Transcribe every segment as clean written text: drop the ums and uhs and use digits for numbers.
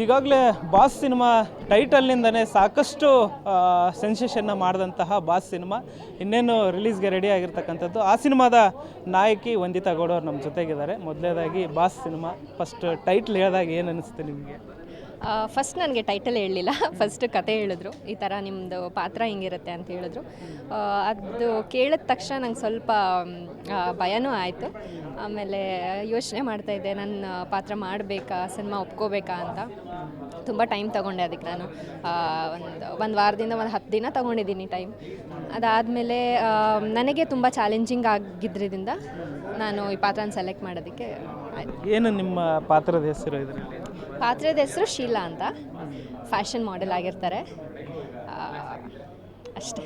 ಈಗಾಗಲೇ boss cinema ಟೈಟಲ್ನಿಂದನೇ ಸಾಕಷ್ಟು ಸೆನ್ಸೇಷನ್ನ ಮಾಡಿದಂತಹ ಬಾಸ್ ಸಿನಿಮಾ ಇನ್ನೇನು ರಿಲೀಸ್ಗೆ ರೆಡಿ ಆಗಿರ್ತಕ್ಕಂಥದ್ದು. ಆ ಸಿನಿಮಾದ ನಾಯಕಿ ವಂದಿತಾ ಗೌಡ ಅವರು ನಮ್ಮ ಜೊತೆಗಿದ್ದಾರೆ. ಮೊದಲನೇದಾಗಿ ಬಾಸ್ ಸಿನಿಮಾ ಫಸ್ಟ್ ಟೈಟ್ಲ್ ಹೇಳಿದಾಗ ಏನು ಅನ್ನಿಸ್ತು ನಿಮಗೆ? ಫಸ್ಟ್ ನನಗೆ ಟೈಟಲ್ ಹೇಳಲಿಲ್ಲ, ಫಸ್ಟ್ ಕತೆ ಹೇಳಿದ್ರು, ಈ ಥರ ನಿಮ್ಮದು ಪಾತ್ರ ಹಿಂಗಿರುತ್ತೆ ಅಂತ ಹೇಳಿದ್ರು. ಅದು ಕೇಳಿದ ತಕ್ಷಣ ನಂಗೆ ಸ್ವಲ್ಪ ಭಯನೂ ಆಯಿತು. ಆಮೇಲೆ ಯೋಚನೆ ಮಾಡ್ತಾಯಿದ್ದೆ, ನನ್ನ ಪಾತ್ರ ಮಾಡಬೇಕಾ, ಸಿನಿಮಾ ಒಪ್ಕೋಬೇಕಾ ಅಂತ. ತುಂಬ ಟೈಮ್ ತೊಗೊಂಡೆ ಅದಕ್ಕೆ. ನಾನು ಒಂದು ವಾರದಿಂದ 10 ದಿನ ತೊಗೊಂಡಿದ್ದೀನಿ ಟೈಮ್. ಅದಾದಮೇಲೆ ನನಗೆ ತುಂಬ ಚಾಲೆಂಜಿಂಗ್ ಆಗಿದ್ದರಿಂದ ನಾನು ಈ ಪಾತ್ರನ ಸೆಲೆಕ್ಟ್ ಮಾಡೋದಕ್ಕೆ ಆಯಿತು. ಏನು ನಿಮ್ಮ ಪಾತ್ರದ ಹೆಸರು ಇದರಲ್ಲಿ? ಪಾತ್ರದ ಹೆಸರು ಶೀಲಾ ಅಂತ, ಫ್ಯಾಷನ್ ಮಾಡೆಲ್ ಆಗಿರ್ತಾರೆ ಅಷ್ಟೇ.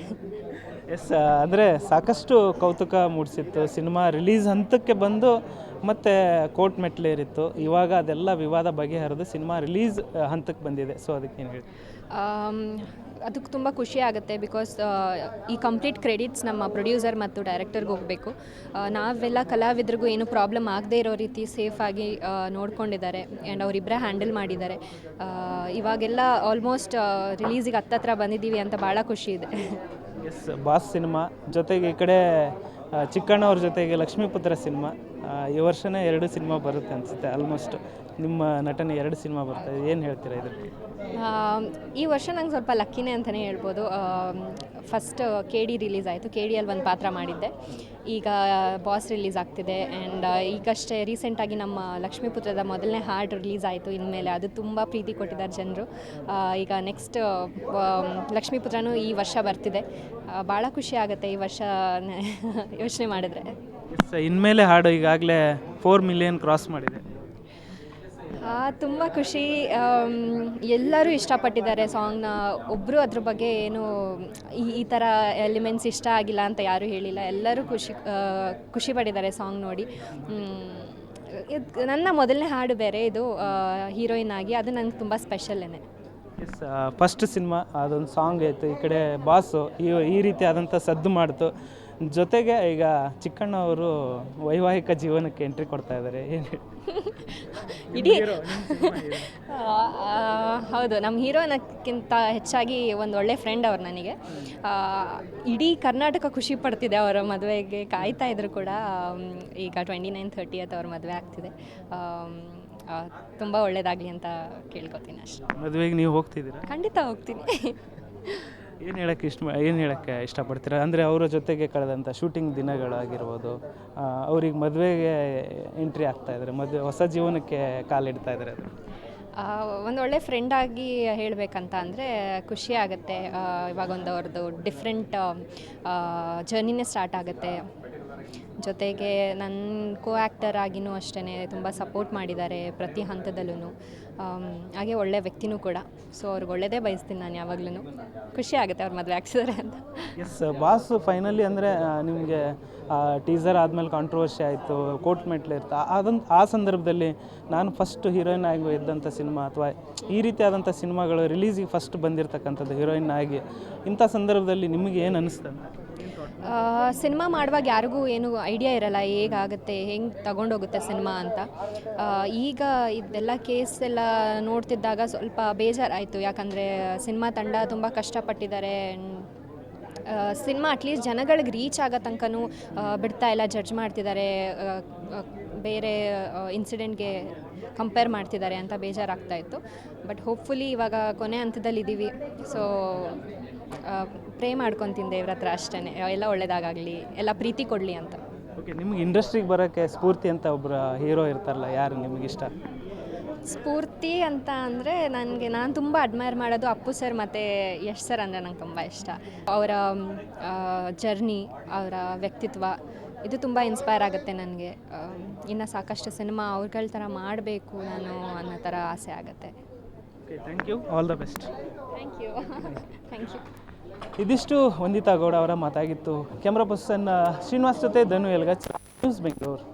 ಎಸ್, ಅಂದರೆ ಸಾಕಷ್ಟು ಕೌತುಕ ಮೂಡಿಸಿತ್ತು. ಸಿನಿಮಾ ರಿಲೀಸ್ ಹಂತಕ್ಕೆ ಬಂದು ಮತ್ತು ಕೋರ್ಟ್ ಮೆಟ್ಲೇರಿತ್ತು. ಇವಾಗ ಅದೆಲ್ಲ ವಿವಾದ ಬಗೆಹರಿದು ಸಿನಿಮಾ ರಿಲೀಸ್ ಹಂತಕ್ಕೆ ಬಂದಿದೆ. ಸೊ ಅದಕ್ಕೇನು ಹೇಳಿ? ಅದಕ್ಕೆ ತುಂಬ ಖುಷಿ ಆಗುತ್ತೆ. ಬಿಕಾಸ್ ಈ ಕಂಪ್ಲೀಟ್ ಕ್ರೆಡಿಟ್ಸ್ ನಮ್ಮ ಪ್ರೊಡ್ಯೂಸರ್ ಮತ್ತು ಡೈರೆಕ್ಟರ್ಗೆ ಹೋಗಬೇಕು. ನಾವೆಲ್ಲ ಕಲಾವಿದ್ರಿಗೂ ಏನು ಪ್ರಾಬ್ಲಮ್ ಆಗದೇ ಇರೋ ರೀತಿ ಸೇಫಾಗಿ ನೋಡ್ಕೊಂಡಿದ್ದಾರೆ ಆ್ಯಂಡ್ ಅವರಿಬ್ಬರೇ ಹ್ಯಾಂಡಲ್ ಮಾಡಿದ್ದಾರೆ. ಇವಾಗೆಲ್ಲ ಆಲ್ಮೋಸ್ಟ್ ರಿಲೀಸಿಗೆ ಹತ್ತತ್ರ ಬಂದಿದ್ದೀವಿ ಅಂತ ಭಾಳ ಖುಷಿ ಇದೆ. ಎಸ್, ಬಾಸ್ ಸಿನಿಮಾ ಜೊತೆಗೆ ಈ ಕಡೆ ಚಿಕ್ಕಣ್ಣವ್ರ ಜೊತೆಗೆ ಲಕ್ಷ್ಮೀಪುತ್ರ ಸಿನಿಮಾ. ಈ ವರ್ಷನೇ 2 ಸಿನಿಮಾ ಬರುತ್ತೆ ಅನಿಸುತ್ತೆ. ಆಲ್ಮೋಸ್ಟ್ ನಿಮ್ಮ ನಟನೆ 2 ಸಿನಿಮಾ ಬರ್ತಾಯಿದೆ. ಏನು ಹೇಳ್ತೀರಾ ಇದಕ್ಕೆ? ಈ ವರ್ಷ ನಂಗೆ ಸ್ವಲ್ಪ ಲಕ್ಕಿನೇ ಅಂತಲೇ ಹೇಳ್ಬೋದು. ಫಸ್ಟ್ KD ರಿಲೀಸ್ ಆಯಿತು. KDಯಲ್ಲಿ ಒಂದು ಪಾತ್ರ ಮಾಡಿದ್ದೆ. ಈಗ ಬಾಸ್ ರಿಲೀಸ್ ಆಗ್ತಿದೆ. ಆ್ಯಂಡ್ ಈಗಷ್ಟೇ ರೀಸೆಂಟಾಗಿ ನಮ್ಮ ಲಕ್ಷ್ಮೀಪುತ್ರದ ಮೊದಲನೇ ಹಾಡು ರಿಲೀಸ್ ಆಯಿತು. ಇನ್ಮೇಲೆ ಅದು ತುಂಬ ಪ್ರೀತಿ ಕೊಟ್ಟಿದ್ದಾರೆ ಜನರು. ಈಗ ನೆಕ್ಸ್ಟ್ ಲಕ್ಷ್ಮೀಪುತ್ರನೂ ಈ ವರ್ಷ ಬರ್ತಿದೆ. ಭಾಳ ಖುಷಿ ಆಗುತ್ತೆ ಈ ವರ್ಷ ಯೋಚನೆ ಮಾಡಿದ್ರೆ. ಎಸ್, ಇನ್ಮೇಲೆ ಹಾಡು ಈಗಾಗಲೇ 4 ಮಿಲಿಯನ್ ಕ್ರಾಸ್ ಮಾಡಿದೆ. ತುಂಬ ಖುಷಿ. ಎಲ್ಲರೂ ಇಷ್ಟಪಟ್ಟಿದ್ದಾರೆ ಸಾಂಗ್ನ. ಒಬ್ಬರು ಅದ್ರ ಬಗ್ಗೆ ಏನು ಈ ಥರ ಎಲಿಮೆಂಟ್ಸ್ ಇಷ್ಟ ಆಗಿಲ್ಲ ಅಂತ ಯಾರೂ ಹೇಳಿಲ್ಲ. ಎಲ್ಲರೂ ಖುಷಿ ಪಟ್ಟಿದ್ದಾರೆ ಸಾಂಗ್ ನೋಡಿ. ನನ್ನ ಮೊದಲನೇ ಹಾಡು ಬೇರೆ ಇದು, ಹೀರೋಯಿನ್ ಆಗಿ. ಅದು ನನಗೆ ತುಂಬ ಸ್ಪೆಷಲ್ಲೇನೆ. ಎಸ್, ಫಸ್ಟ್ ಸಿನಿಮಾ ಅದೊಂದು ಸಾಂಗ್ ಆಯಿತು. ಈ ಕಡೆ ಬಾಸು ಈ ರೀತಿ ಆದಂಥ ಸದ್ದು ಮಾಡ್ತು. ಜೊತೆಗೆ ಈಗ ಚಿಕ್ಕಣ್ಣ ಅವರು ವೈವಾಹಿಕ ಜೀವನಕ್ಕೆ ಎಂಟ್ರಿ ಕೊಡ್ತಾ ಇದ್ದಾರೆ. ಏನು ಇಡೀ ಹೌದು, ನಮ್ಮ ಹೀರೋನಕ್ಕಿಂತ ಹೆಚ್ಚಾಗಿ ಒಂದು ಒಳ್ಳೆ ಫ್ರೆಂಡ್ ಅವ್ರು ನನಗೆ. ಇಡೀ ಕರ್ನಾಟಕ ಖುಷಿ ಪಡ್ತಿದೆ ಅವರ ಮದುವೆಗೆ. ಕಾಯ್ತಾ ಇದ್ರು ಕೂಡ. ಈಗ 29, 30th ಅವ್ರ ಮದುವೆ ಆಗ್ತಿದೆ. ತುಂಬ ಒಳ್ಳೆಯದಾಗಲಿ ಅಂತ ಕೇಳ್ಕೊತೀನಿ ಅಷ್ಟೇ. ಮದುವೆಗೆ ನೀವು ಹೋಗ್ತಿದ್ದೀರಾ? ಖಂಡಿತ ಹೋಗ್ತೀನಿ. ಏನು ಹೇಳೋಕ್ಕೆ ಇಷ್ಟಪಡ್ತೀರಾ? ಅಂದರೆ ಅವರ ಜೊತೆಗೆ ಕಳೆದಂಥ ಶೂಟಿಂಗ್ ದಿನಗಳಾಗಿರ್ಬೋದು, ಅವ್ರಿಗೆ ಮದುವೆಗೆ ಎಂಟ್ರಿ ಆಗ್ತಾಯಿದ್ದಾರೆ, ಹೊಸ ಜೀವನಕ್ಕೆ ಕಾಲಿಡ್ತಾ ಇದ್ದಾರೆ. ಒಂದು ಒಳ್ಳೆ ಫ್ರೆಂಡಾಗಿ ಹೇಳಬೇಕಂತ ಅಂದರೆ ಖುಷಿ ಆಗುತ್ತೆ. ಇವಾಗ ಅವ್ರದ್ದು ಡಿಫ್ರೆಂಟ್ ಜರ್ನಿನೇ ಸ್ಟಾರ್ಟ್ ಆಗುತ್ತೆ. ಜೊತೆಗೆ ನನ್ನ ಆ್ಯಕ್ಟರ್ ಆಗಿನೂ ಅಷ್ಟೇ ತುಂಬ ಸಪೋರ್ಟ್ ಮಾಡಿದ್ದಾರೆ ಪ್ರತಿ ಹಂತದಲ್ಲೂ. ಹಾಗೆ ಒಳ್ಳೆ ವ್ಯಕ್ತಿನೂ ಕೂಡ. ಸೊ ಅವ್ರಿಗೆ ಒಳ್ಳೆಯದೇ ಬಯಸ್ತೀನಿ ನಾನು ಯಾವಾಗಲೂ. ಖುಷಿ ಆಗುತ್ತೆ ಅವ್ರು ಮದುವೆ ಆಗ್ಸಿದ್ದಾರೆ ಅಂತ. ಎಸ್, ಬಾಸ್ ಫೈನಲಿ ಅಂದರೆ ನಿಮಗೆ ಟೀಸರ್ ಆದಮೇಲೆ ಕಾಂಟ್ರವರ್ಸಿ ಆಯಿತು, ಕೋರ್ಟ್ ಮೆಟ್ಲು ಇರ್ತಾ. ಆ ಸಂದರ್ಭದಲ್ಲಿ ನಾನು ಫಸ್ಟ್ ಹೀರೋಯಿನ್ ಆಗಿ ಇದ್ದಂಥ ಸಿನಿಮಾ ಅಥವಾ ಈ ರೀತಿಯಾದಂಥ ಸಿನಿಮಾಗಳು ರಿಲೀಸಿಗೆ ಫಸ್ಟ್ ಬಂದಿರತಕ್ಕಂಥದ್ದು ಹೀರೋಯಿನ್ ಆಗಿ. ಇಂಥ ಸಂದರ್ಭದಲ್ಲಿ ನಿಮಗೆ ಏನು ಅನ್ನಿಸ್ತಂತ? ಸಿನಿಮಾ ಮಾಡುವಾಗ ಯಾರಿಗೂ ಏನು ಐಡಿಯಾ ಇರಲ್ಲ ಹೇಗಾಗುತ್ತೆ, ಹೆಂಗೆ ತಗೊಂಡೋಗುತ್ತೆ ಸಿನಿಮಾ ಅಂತ. ಈಗ ಇದೆಲ್ಲ ಕೇಸ್ ಎಲ್ಲ ನೋಡ್ತಿದ್ದಾಗ ಸ್ವಲ್ಪ ಬೇಜಾರಾಯಿತು. ಯಾಕಂದರೆ ಸಿನಿಮಾ ತಂಡ ತುಂಬ ಕಷ್ಟಪಟ್ಟಿದ್ದಾರೆ. ಸಿನಿಮಾ ಅಟ್ಲೀಸ್ಟ್ ಜನಗಳಿಗೆ ರೀಚ್ ಆಗೋ ತನಕನೂ ಬಿಡ್ತಾ ಇಲ್ಲ, ಜಡ್ಜ್ ಮಾಡ್ತಿದ್ದಾರೆ, ಬೇರೆ ಇನ್ಸಿಡೆಂಟ್ಗೆ ಕಂಪೇರ್ ಮಾಡ್ತಿದ್ದಾರೆ ಅಂತ ಬೇಜಾರಾಗ್ತಾಯಿತ್ತು. ಬಟ್ ಹೋಪ್ಫುಲಿ ಇವಾಗ ಕೊನೆ ಹಂತದಲ್ಲಿದ್ದೀವಿ. ಸೊ ಪ್ರೇ ಮಾಡ್ಕೊತೀನಿ ದೇವ್ರ ಹತ್ರ ಅಷ್ಟೇ, ಎಲ್ಲ ಒಳ್ಳೆಯದಾಗಲಿ, ಎಲ್ಲ ಪ್ರೀತಿ ಕೊಡಲಿ ಅಂತ. ಓಕೆ, ನಿಮ್ಗೆ ಇಂಡಸ್ಟ್ರಿಗೆ ಬರೋಕ್ಕೆ ಸ್ಫೂರ್ತಿ ಅಂತ ಒಬ್ಬರು ಹೀರೋ ಇರ್ತಾರಲ್ಲ, ಯಾರು ನಿಮಗಿಷ್ಟ? ಸ್ಫೂರ್ತಿ ಅಂತ ಅಂದರೆ ನಾನು ತುಂಬ ಅಡ್ಮೈರ್ ಮಾಡೋದು ಅಪ್ಪು ಸರ್ ಮತ್ತು ಯಶ್ ಸರ್ ಅಂದರೆ ನಂಗೆ ತುಂಬ ಇಷ್ಟ. ಅವರ ಜರ್ನಿ, ಅವರ ವ್ಯಕ್ತಿತ್ವ ಇದು ತುಂಬ ಇನ್ಸ್ಪೈರ್ ಆಗುತ್ತೆ ನನಗೆ. ಇನ್ನು ಸಾಕಷ್ಟು ಸಿನಿಮಾ ಅವ್ರಗಳ ಥರ ಮಾಡಬೇಕು ನಾನು ಅನ್ನೋ ಥರ ಆಸೆ ಆಗುತ್ತೆ. Okay, thank you, all the best. Thank you. Thank you. ಇದಿಷ್ಟು ವಂದಿತಾ ಗೌಡ ಅವರ ಮಾತಾಗಿತ್ತು. ಕ್ಯಾಮ್ರಾ ಪರ್ಸನ್ ಶ್ರೀನಿವಾಸ್ ಜೊತೆ ಧನು ಎಲ್ಗಚ್, ನ್ಯೂಸ್ ಬೆಂಗಳೂರು.